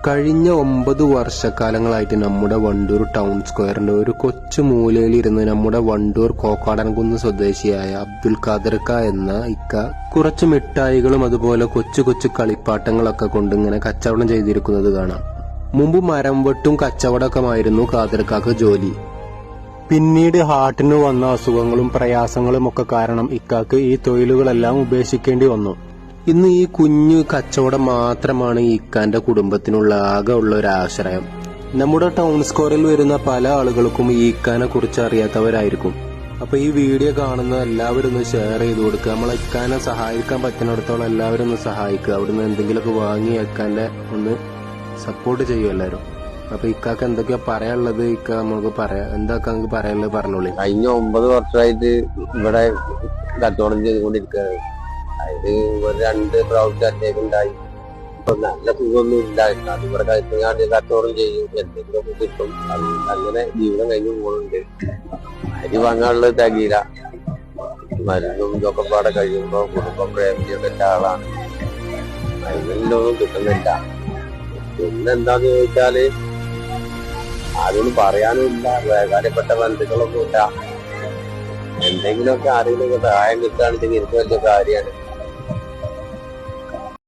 കഴിഞ്ഞ 9 വർഷക്കാലങ്ങളായിട്ട് നമ്മുടെ വണ്ടൂർ ടൗൺ സ്ക്വയറിന്റെ ഒരു കൊച്ചു മൂലയിലിരുന്ന് നമ്മുടെ വണ്ടൂർ കോക്കാടൻകുന്ന് സ്വദേശിയായ അബ്ദുൽ ഖാദർക്ക എന്ന ഇക്ക കുറച്ച് മിഠായികളും അതുപോലെ കൊച്ചു കൊച്ചു കളിപ്പാട്ടങ്ങളൊക്കെ കൊണ്ട് ഇങ്ങനെ കച്ചവടം ചെയ്തിരിക്കുന്നത് കാണാം. മുമ്പ് മരം വെട്ടും കച്ചവടമൊക്കെയായിരുന്നു ഖാദർക്കാക്ക് ജോലി. പിന്നീട് ഹാർട്ടിന് വന്ന അസുഖങ്ങളും പ്രയാസങ്ങളും ഒക്കെ കാരണം ഇക്കാക്ക് ഈ തൊഴിലുകളെല്ലാം ഉപേക്ഷിക്കേണ്ടി വന്നു. ഇന്ന് ഈ കുഞ്ഞു കച്ചവടം മാത്രമാണ് ഈ ഇക്കാന്റെ കുടുംബത്തിനുള്ള ആകെ ഉള്ള ഒരു ആശ്രയം. നമ്മുടെ ടൗൺ സ്ക്വയറിൽ വരുന്ന പല ആളുകൾക്കും ഈ ഇക്കാനെ കുറിച്ച് അറിയാത്തവരായിരിക്കും. അപ്പൊ ഈ വീഡിയോ കാണുന്ന എല്ലാവരും ഒന്ന് ഷെയർ ചെയ്ത് കൊടുക്കുക. നമ്മളെ ഇക്കാനെ സഹായിക്കാൻ പറ്റുന്നിടത്തോളം എല്ലാവരും ഒന്ന് സഹായിക്കുക. അവിടുന്ന് എന്തെങ്കിലുമൊക്കെ വാങ്ങി ഇക്കാന്റെ ഒന്ന് സപ്പോർട്ട് ചെയ്യും എല്ലാവരും. അപ്പൊ ഇക്കാക്ക് എന്തൊക്കെയാ പറയാനുള്ളത് ഇക്ക നമുക്ക് പറയാം. എന്താ നമുക്ക് പറയാനുള്ളത് പറഞ്ഞോളി. കഴിഞ്ഞ 9 വർഷമായിട്ട് ഇവിടെ കച്ചവടം ചെയ്തുകൊണ്ടിരിക്കുകയാണ്. അതില് ഒരു 2 പ്രാവശ്യം അറ്റേക്ക് ഉണ്ടായി. ഇപ്പൊ നല്ല സുഖമൊന്നും ഇല്ലായിരുന്നു. അത് ഇവിടെ കഴിച്ചാണ്ട് കച്ചവടം ചെയ്യും, എന്തെങ്കിലുമൊക്കെ കിട്ടും. അങ്ങനെ ജീവിതം കഴിഞ്ഞു പോകുന്നുണ്ട്. അരി വാങ്ങാനുള്ളത് തികയില്ല. മരുന്നും ഇതൊക്കെ പാടെ കഴിയുമ്പോ കുടുംബ പ്രേമിയൊക്കെ ആളാണ്. അതിനൊന്നും കിട്ടുന്നില്ല. പിന്നെന്താന്ന് ചോദിച്ചാല് ആരോടും പറയാനും ഇല്ല, വേഗാരപ്പെട്ട ബന്ധുക്കളൊന്നും ഇല്ല. എന്തെങ്കിലുമൊക്കെ ആരെങ്കിലും സഹായം കിട്ടുകയാണെങ്കിൽ എനിക്ക് വലിയ കാര്യമാണ്.